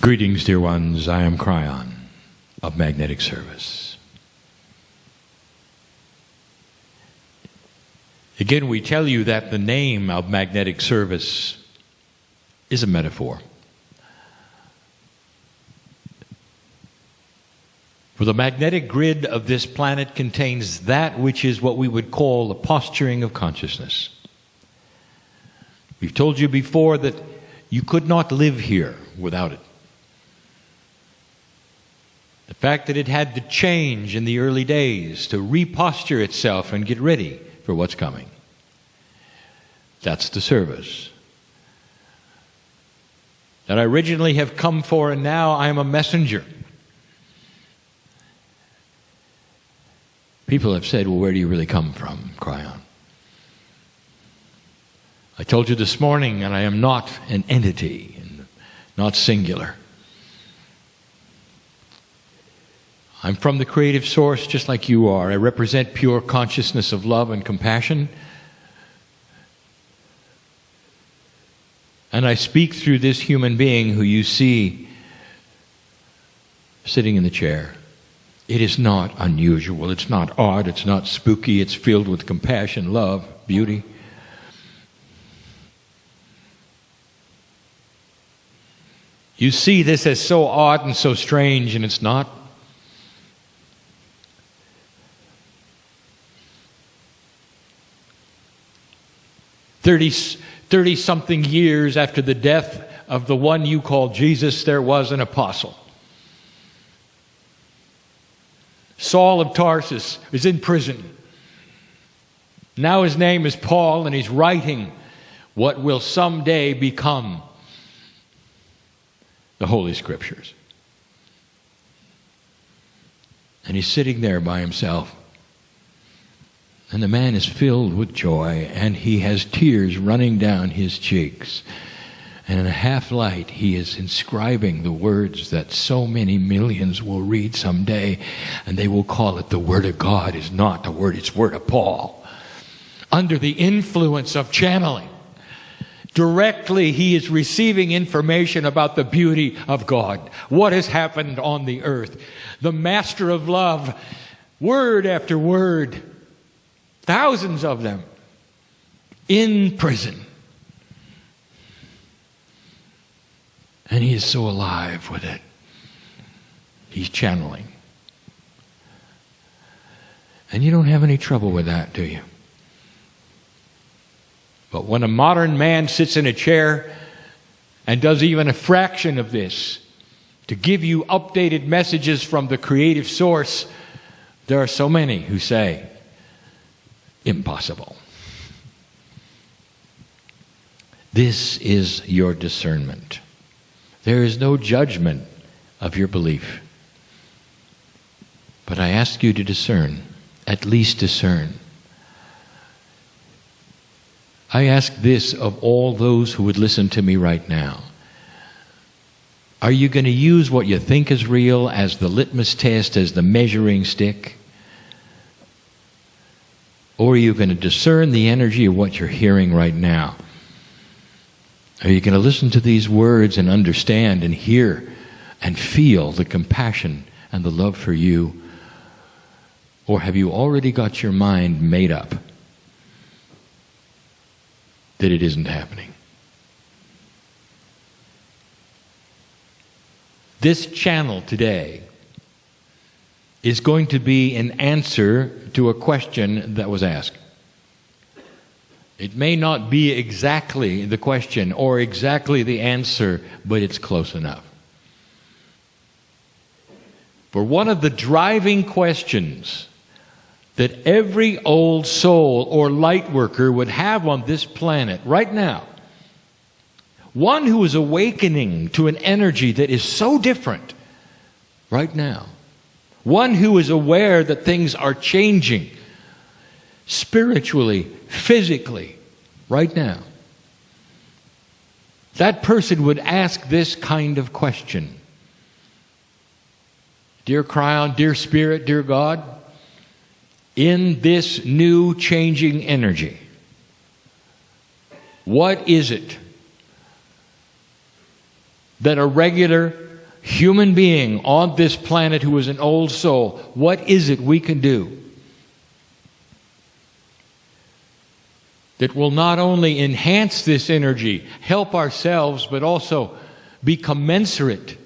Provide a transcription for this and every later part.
Greetings, dear ones. I am Kryon of Magnetic Service. Again, we tell you that the name of Magnetic Service is a metaphor. For the magnetic grid of this planet contains that which is what we would call the posturing of consciousness. We've told you before that you could not live here without it. The fact that it had to change in the early days to reposture itself and get ready for what's coming. That's the service that I originally have come for, and now I am a messenger. People have said, well, where do you really come from, Kryon? I told you this morning, and I am not an entity, and not singular. I'm from the creative source just like you are. I represent pure consciousness of love and compassion. And I speak through this human being who you see sitting in the chair. It is not unusual. It's not odd. It's not spooky. It's filled with compassion, love, beauty. You see this as so odd and so strange, and it's not. Thirty-something years after the death of the one you call Jesus, there was an apostle. Saul of Tarsus is in prison. Now his name is Paul, and he's writing what will someday become the Holy Scriptures. And he's sitting there by himself. And the man is filled with joy, and he has tears running down his cheeks. And in a half light, he is inscribing the words that so many millions will read someday, and they will call it the Word of God. Is not the Word, it's Word of Paul. Under the influence of channeling, directly he is receiving information about the beauty of God. What has happened on the earth. The Master of Love, word after word, thousands of them, in prison. And he is so alive with it. He's channeling. And you don't have any trouble with that, do you? But when a modern man sits in a chair and does even a fraction of this to give you updated messages from the creative source, there are so many who say, impossible. This is your discernment. There is no judgment of your belief. But I ask you to discern, at least discern. I ask this of all those who would listen to me right now. Are you going to use what you think is real as the litmus test, as the measuring stick? Or are you going to discern the energy of what you're hearing right now? Are you going to listen to these words and understand and hear and feel the compassion and the love for you? Or have you already got your mind made up that it isn't happening? This channel today is going to be an answer to a question that was asked. It may not be exactly the question or exactly the answer, but it's close enough. For one of the driving questions that every old soul or light worker would have on this planet right now, one who is awakening to an energy that is so different right now, one who is aware that things are changing spiritually, physically, right now. That person would ask this kind of question. Dear Kryon, dear Spirit, dear God, in this new changing energy, what is it that a regular human being on this planet who is an old soul, what is it we can do that will not only enhance this energy, help ourselves, but also be commensurate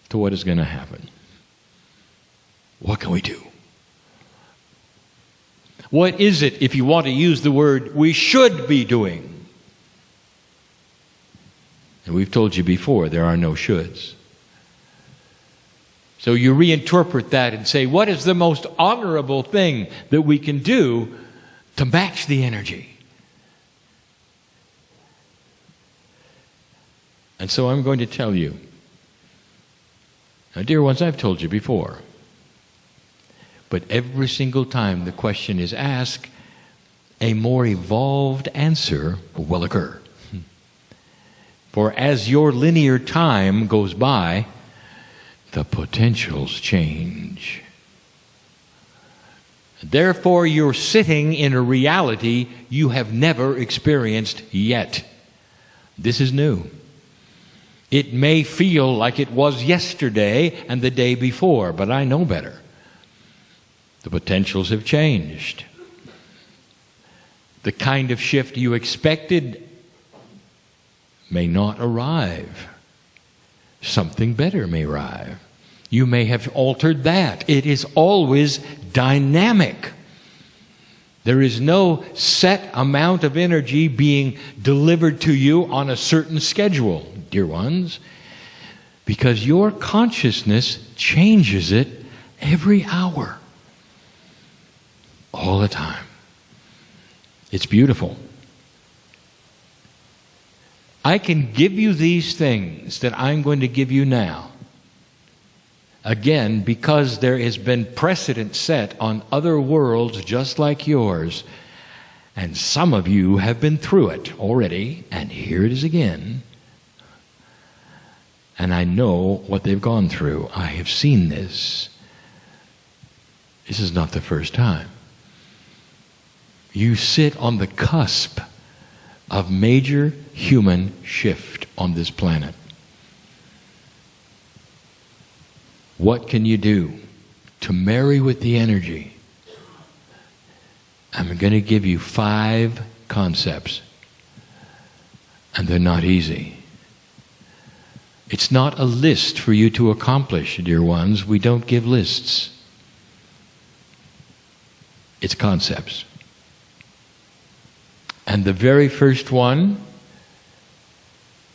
to what is going to happen? What can we do? What is it, if you want to use the word, we should be doing? And we've told you before, there are no shoulds. So you reinterpret that and say, what is the most honorable thing that we can do to match the energy? And so I'm going to tell you. Now, dear ones, I've told you before. But every single time the question is asked, a more evolved answer will occur. For as your linear time goes by, the potentials change. Therefore, you're sitting in a reality you have never experienced yet. This is new. It may feel like it was yesterday and the day before, but I know better. The potentials have changed. The kind of shift you expected may not arrive. Something better may arrive. You may have altered that. It is always dynamic. There is no set amount of energy being delivered to you on a certain schedule, dear ones, because your consciousness changes it every hour, all the time. It's beautiful. I can give you these things that I'm going to give you now. Again, because there has been precedent set on other worlds just like yours, and some of you have been through it already, and here it is again. And I know what they've gone through. I have seen this. This is not the first time. You sit on the cusp of major human shift on this planet. What can you do to marry with the energy? I'm going to give you 5 concepts, and they're not easy. It's not a list for you to accomplish, dear ones. We don't give lists. It's concepts. And the very first one,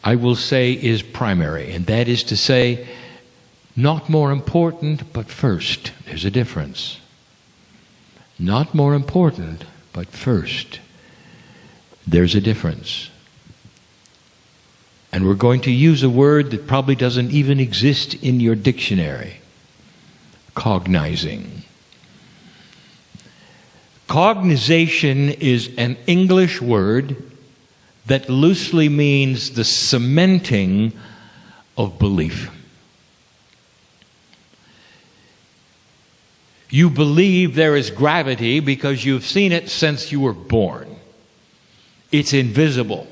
I will say, is primary. And that is to say, not more important, but first. There's a difference. Not more important, but first. There's a difference. And we're going to use a word that probably doesn't even exist in your dictionary. Cognizing. Cognization is an English word that loosely means the cementing of belief. You believe there is gravity because you've seen it since you were born. It's invisible.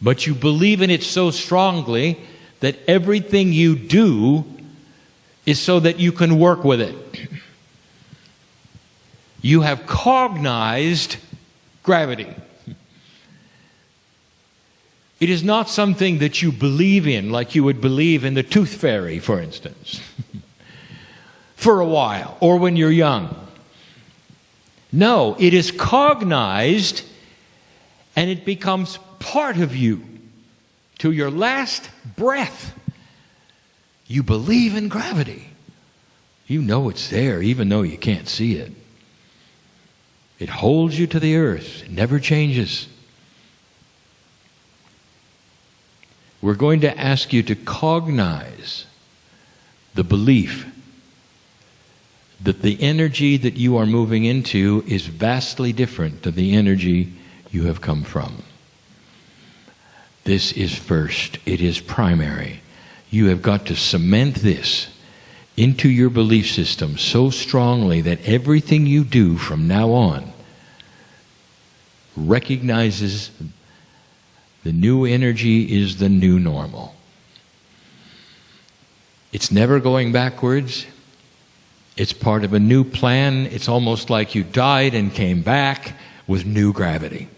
But you believe in it so strongly that everything you do is so that you can work with it. You have cognized gravity. It is not something that you believe in, like you would believe in the tooth fairy, for instance, for a while, or when you're young. No, it is cognized, and it becomes part of you to your last breath. You believe in gravity. You know it's there, even though you can't see it. It holds you to the earth. It never changes. We're going to ask you to cognize the belief that the energy that you are moving into is vastly different than the energy you have come from. This is first. It is primary. You have got to cement this into your belief system so strongly that everything you do from now on recognizes The new energy is the new normal. It's never going backwards. It's part of a new plan. It's almost like you died and came back with new gravity.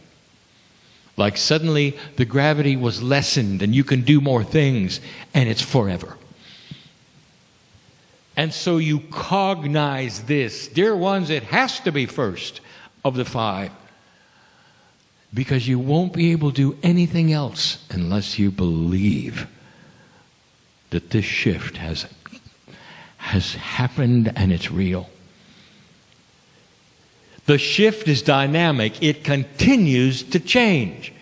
Like suddenly the gravity was lessened and you can do more things, and it's forever. And so you cognize this. Dear ones, it has to be first of the 5. Because you won't be able to do anything else unless you believe that this shift has happened and it's real. The shift is dynamic. It continues to change.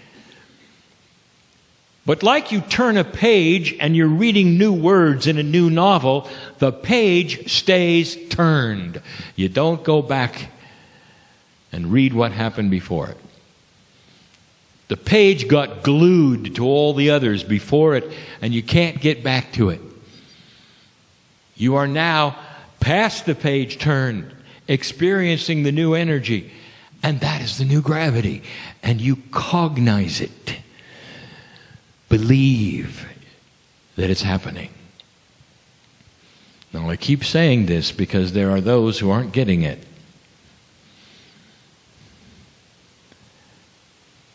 But like you turn a page and you're reading new words in a new novel, the page stays turned. You don't go back and read what happened before it. The page got glued to all the others before it, and you can't get back to it. You are now past the page turned, experiencing the new energy, and that is the new gravity, and you cognize it. Believe that it's happening. Now, I keep saying this because there are those who aren't getting it.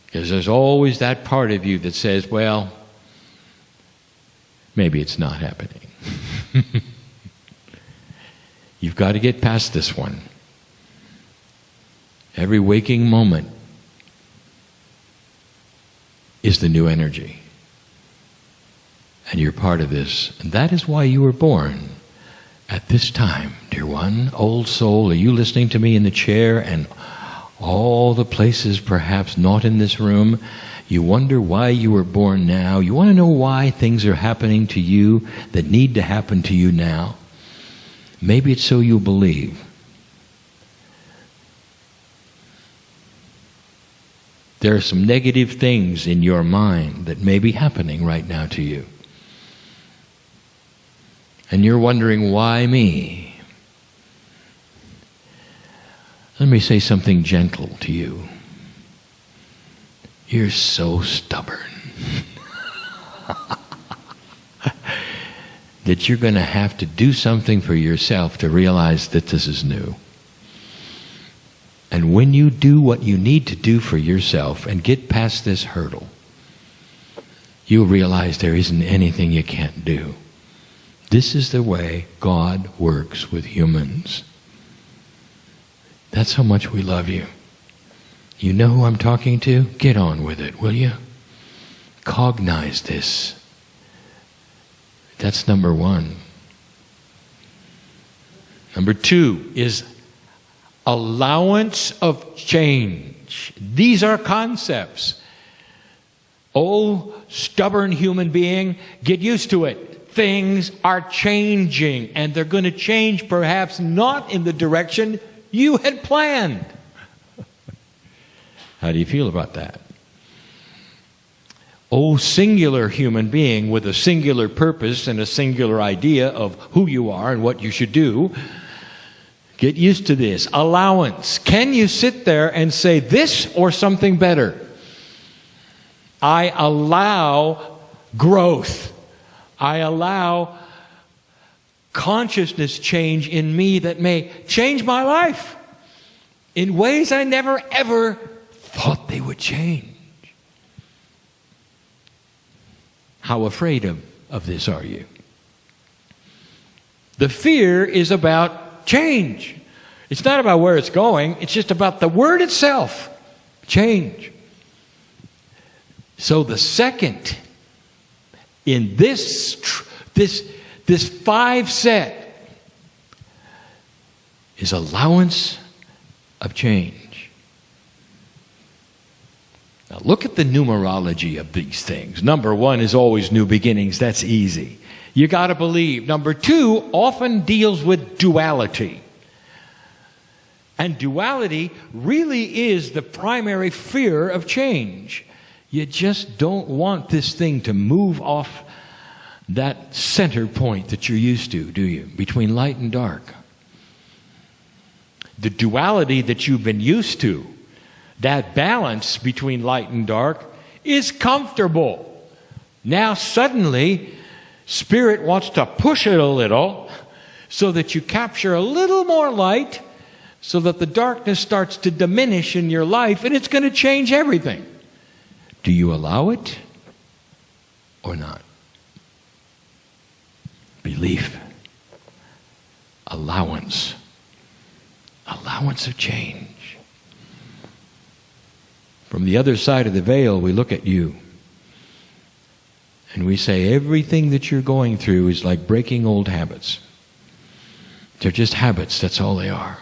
Because there's always that part of you that says, well, maybe it's not happening. You've got to get past this one. Every waking moment is the new energy. And you're part of this. And that is why you were born at this time, dear one. Old soul, are you listening to me in the chair and all the places perhaps not in this room? You wonder why you were born now. You want to know why things are happening to you that need to happen to you now. Maybe it's so you'll believe. There are some negative things in your mind that may be happening right now to you. And you're wondering, why me? Let me say something gentle to you. You're so stubborn that you're going to have to do something for yourself to realize that this is new. And when you do what you need to do for yourself and get past this hurdle, you'll realize there isn't anything you can't do. This is the way God works with humans. That's how much we love you. You know who I'm talking to? Get on with it, will you? Cognize this. That's number 1. Number 2 is allowance of change. These are concepts. Oh, stubborn human being, get used to it. Things are changing, and they're going to change perhaps not in the direction you had planned. How do you feel about that? Oh, singular human being with a singular purpose and a singular idea of who you are and what you should do, get used to this. Allowance. Can you sit there and say this or something better? I allow growth. I allow consciousness change in me that may change my life in ways I never ever thought they would change. How afraid of this are you? The fear is about change. It's not about where it's going. It's just about the word itself. Change. So the second in this 5 set is allowance of change. Now look at the numerology of these things. Number 1 is always new beginnings. That's easy. You got to believe. Number 2 often deals with duality. And duality really is the primary fear of change. You just don't want this thing to move off that center point that you're used to, do you? Between light and dark. The duality that you've been used to, that balance between light and dark, is comfortable. Now suddenly, Spirit wants to push it a little so that you capture a little more light, so that the darkness starts to diminish in your life, and it's going to change everything. Do you allow it or not? Belief. Allowance. Allowance of change. From the other side of the veil, we look at you and we say everything that you're going through is like breaking old habits. They're just habits, that's all they are.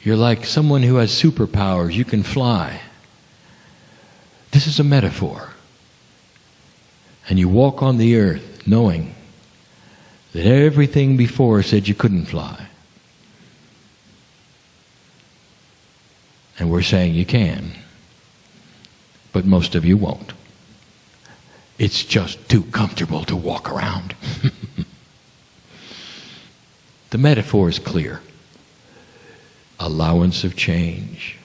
You're like someone who has superpowers. You can fly. This is a metaphor. And you walk on the earth knowing that everything before said you couldn't fly. And we're saying you can. But most of you won't. It's just too comfortable to walk around. The metaphor is clear. Allowance of change.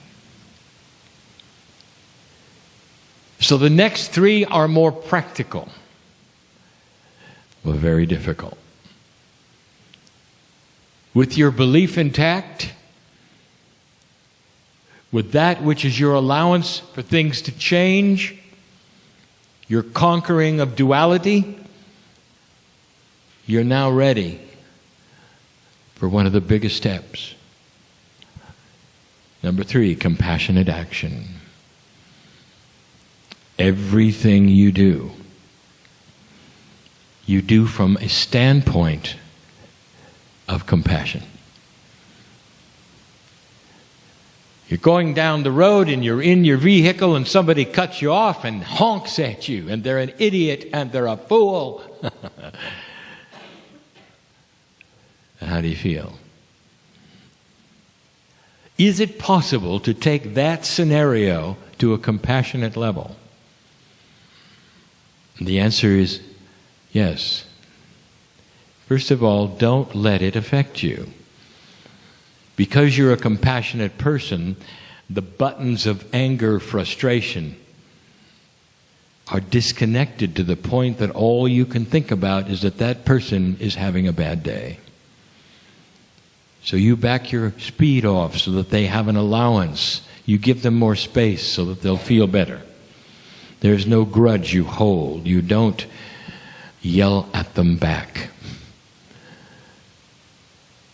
So the next three are more practical, but very difficult. With your belief intact, with that which is your allowance for things to change, your conquering of duality, you're now ready for one of the biggest steps. Number 3, compassionate action. Everything you do from a standpoint of compassion. You're going down the road and you're in your vehicle and somebody cuts you off and honks at you and they're an idiot and they're a fool. How do you feel? Is it possible to take that scenario to a compassionate level? The answer is yes. First of all, don't let it affect you. Because you're a compassionate person, the buttons of anger, frustration are disconnected to the point that all you can think about is that that person is having a bad day. So you back your speed off so that they have an allowance. You give them more space so that they'll feel better. There's no grudge you hold. You don't yell at them back.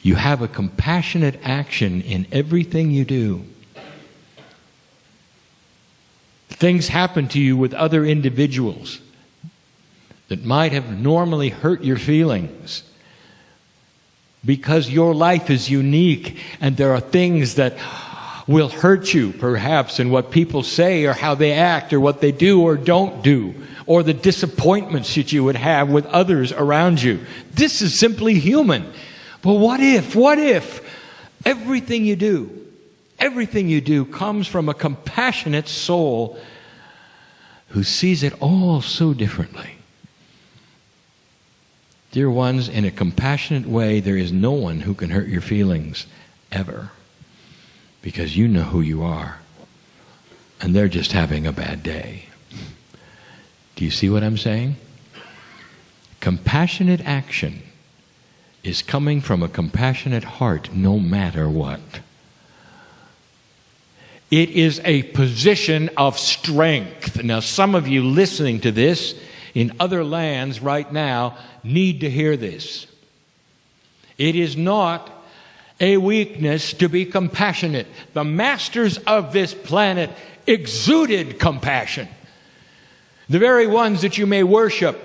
You have a compassionate action in everything you do. Things happen to you with other individuals that might have normally hurt your feelings because your life is unique and there are things that will hurt you perhaps in what people say or how they act or what they do or don't do or the disappointments that you would have with others around you. This is simply human. But what if everything you do comes from a compassionate soul who sees it all so differently? Dear ones, in a compassionate way, there is no one who can hurt your feelings ever, because you know who you are, and they're just having a bad day. Do you see what I'm saying? Compassionate action is coming from a compassionate heart no matter what. It is a position of strength. Now, some of you listening to this in other lands right now need to hear this. It is not a weakness to be compassionate. The masters of this planet exuded compassion. The very ones that you may worship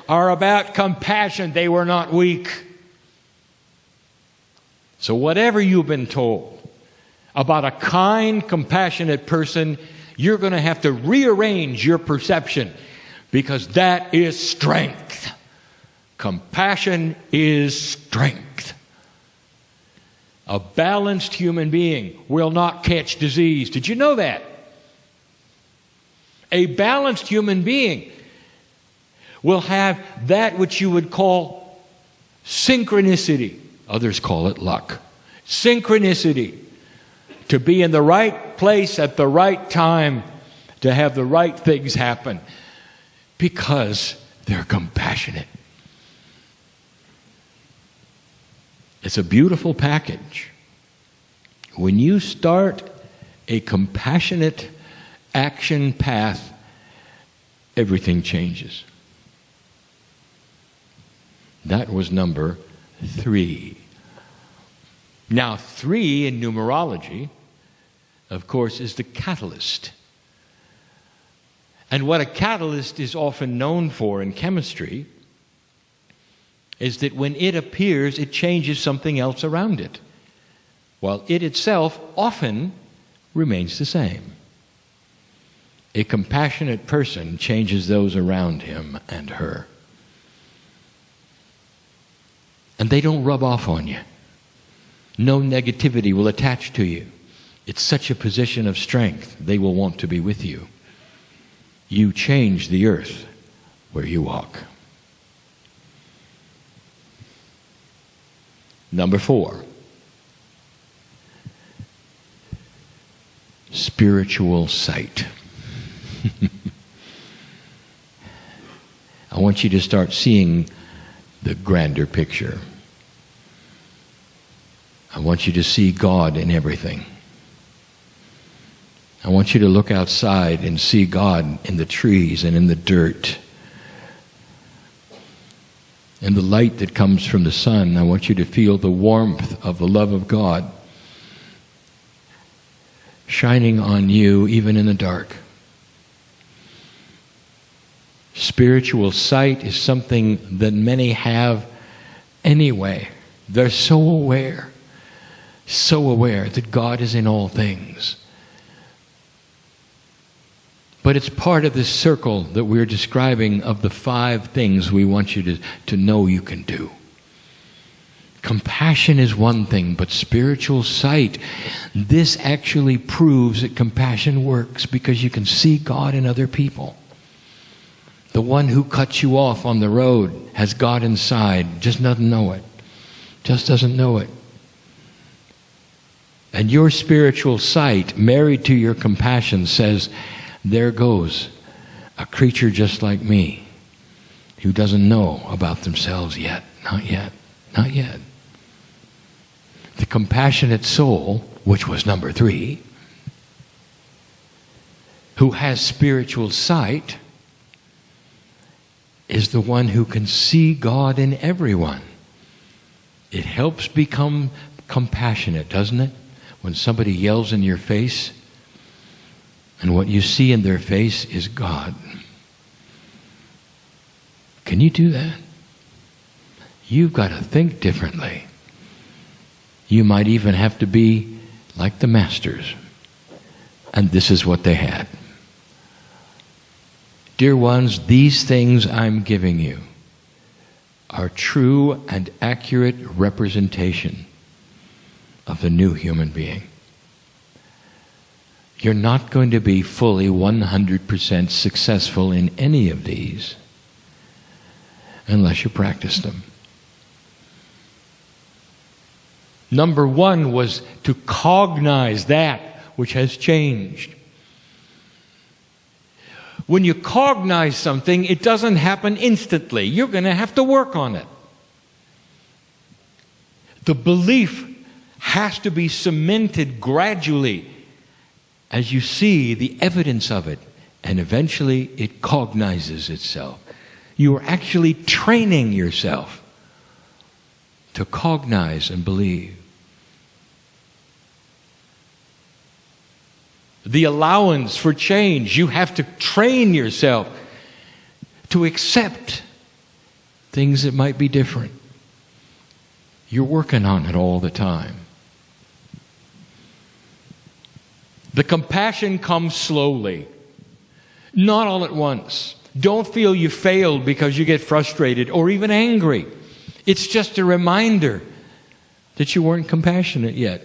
are about compassion. They were not weak. So whatever you've been told about a kind, compassionate person, you're going to have to rearrange your perception, because that is strength. Compassion is strength. A balanced human being will not catch disease. Did you know that? A balanced human being will have that which you would call synchronicity. Others call it luck. Synchronicity. To be in the right place at the right time to have the right things happen because they're compassionate. It's a beautiful package. When you start a compassionate action path, everything changes. That was number 3. Now, 3 in numerology, of course, is the catalyst. And what a catalyst is often known for in chemistry is that when it appears, it changes something else around it, while it itself often remains the same. A compassionate person changes those around him and her. And they don't rub off on you. No negativity will attach to you. It's such a position of strength, they will want to be with you. You change the earth where you walk. Number 4. Spiritual sight. I want you to start seeing the grander picture. I want you to see God in everything. I want you to look outside and see God in the trees and in the dirt. In the light that comes from the sun, I want you to feel the warmth of the love of God shining on you even in the dark. Spiritual sight is something that many have anyway. They're so aware that God is in all things. But it's part of this circle that we're describing of the 5 things we want you to know you can do. Compassion is one thing, but spiritual sight, this actually proves that compassion works because you can see God in other people. The one who cuts you off on the road has God inside, just doesn't know it. Just doesn't know it. And your spiritual sight, married to your compassion, says, there goes a creature just like me who doesn't know about themselves yet. Not yet. Not yet. The compassionate soul, which was number 3, who has spiritual sight, is the one who can see God in everyone. It helps become compassionate, doesn't it? When somebody yells in your face, and what you see in their face is God. Can you do that? You've got to think differently. You might even have to be like the masters. And this is what they had. Dear ones, these things I'm giving you are true and accurate representation of the new human being. You're not going to be fully 100% successful in any of these unless you practice them. Number 1 was to cognize that which has changed. When you cognize something, it doesn't happen instantly. You're going to have to work on it. The belief has to be cemented gradually as you see the evidence of it, and eventually it cognizes itself. You are actually training yourself to cognize and believe. The allowance for change, you have to train yourself to accept things that might be different. You're working on it all the time. The compassion comes slowly, not all at once. Don't feel you failed because you get frustrated or even angry. It's just a reminder that you weren't compassionate yet.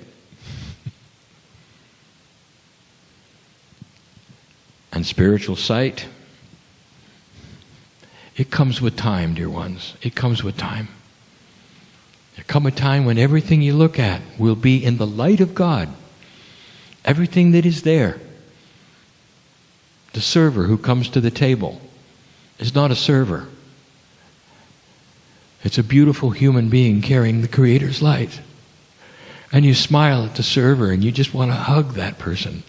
And spiritual sight, it comes with time, dear ones. It comes with time. There comes a time when everything you look at will be in the light of God. Everything that is there. The server who comes to the table is not a server. It's a beautiful human being carrying the Creator's light. And you smile at the server and you just want to hug that person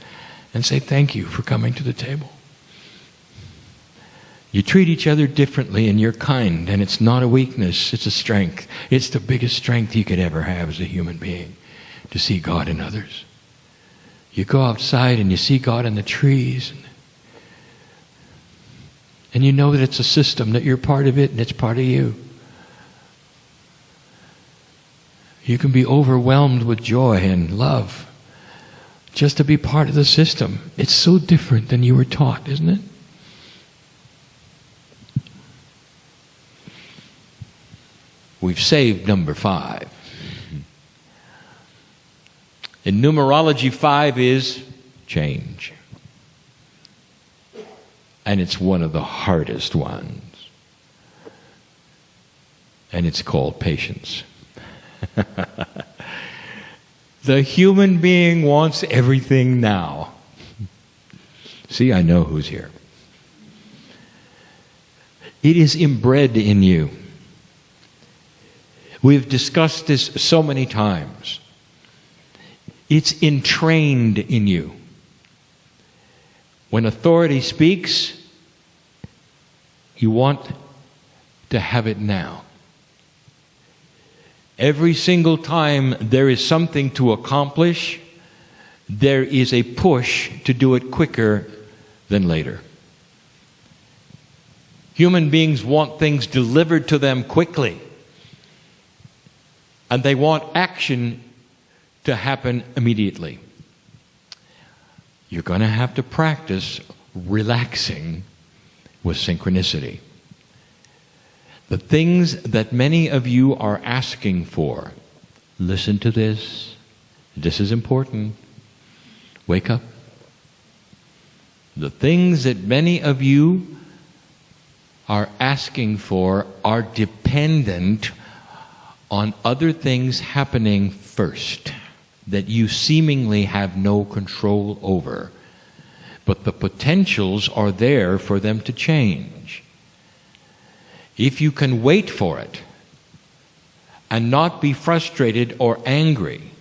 and say thank you for coming to the table. You treat each other differently and you're kind, and it's not a weakness, it's a strength. It's the biggest strength you could ever have as a human being, to see God in others. You go outside and you see God in the trees, and you know that it's a system, that you're part of it and it's part of you. You can be overwhelmed with joy and love just to be part of the system. It's so different than you were taught, isn't it? We've saved number 5. In numerology, 5 is change. And it's one of the hardest ones. And it's called patience. The human being wants everything now. See, I know who's here. It is inbred in you. We've discussed this so many times. It's entrained in you. When authority speaks, you want to have it now. Every single time there is something to accomplish, there is a push to do it quicker than later. Human beings want things delivered to them quickly. And they want action to happen immediately. You're going to have to practice relaxing with synchronicity. The things that many of you are asking for, listen to this. This is important. Wake up. The things that many of you are asking for are dependent on other things happening first that you seemingly have no control over. But the potentials are there for them to change. If you can wait for it and not be frustrated or angry,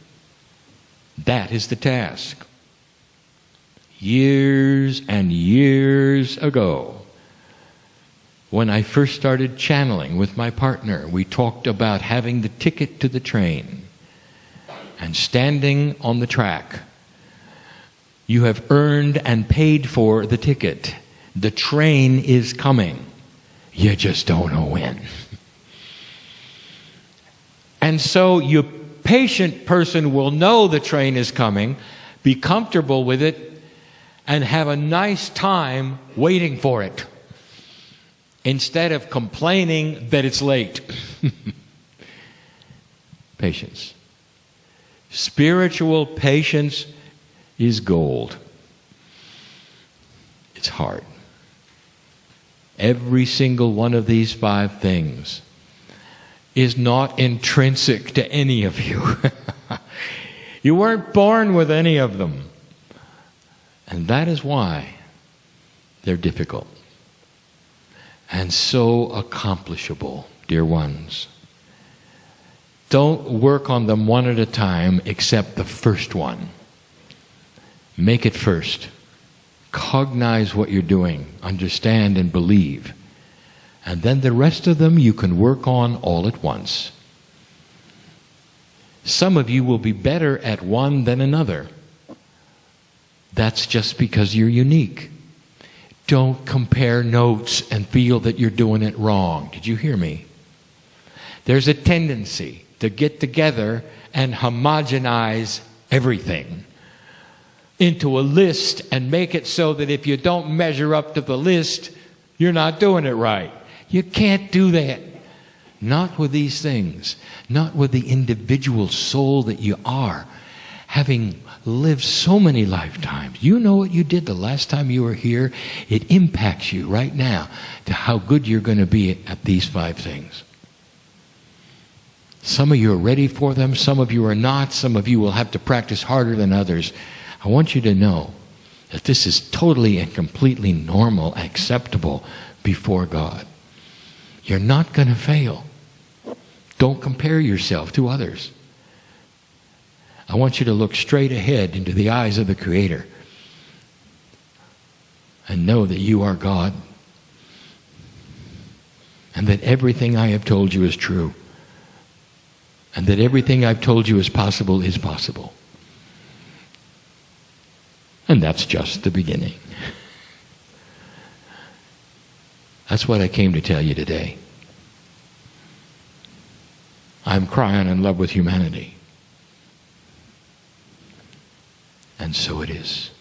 that is the task. Years and years ago, when I first started channeling with my partner, we talked about having the ticket to the train and standing on the track. You have earned and paid for the ticket. The train is coming. You just don't know when. And so your patient person will know the train is coming, be comfortable with it, and have a nice time waiting for it, instead of complaining that it's late. Patience. Spiritual patience is gold. It's hard. Every single one of these 5 things is not intrinsic to any of you. You weren't born with any of them. And that is why they're difficult. And so accomplishable, dear ones. Don't work on them one at a time except the first one. Make it first. Cognize what you're doing. Understand and believe. And then the rest of them you can work on all at once. Some of you will be better at one than another. That's just because you're unique. Don't compare notes and feel that you're doing it wrong. Did you hear me? There's a tendency to get together and homogenize everything into a list and make it so that if you don't measure up to the list, you're not doing it right. You can't do that. Not with these things. Not with the individual soul that you are, having lived so many lifetimes. You know what you did the last time you were here. It impacts you right now to how good you're going to be at these 5 things. Some of you are ready for them. Some of you are not. Some of you will have to practice harder than others. I want you to know that this is totally and completely normal, acceptable before God. You're not going to fail. Don't compare yourself to others. I want you to look straight ahead into the eyes of the Creator and know that you are God and that everything I have told you is true and that everything I've told you is possible is possible. And that's just the beginning. That's what I came to tell you today. I'm Kryon in love with humanity. And so it is.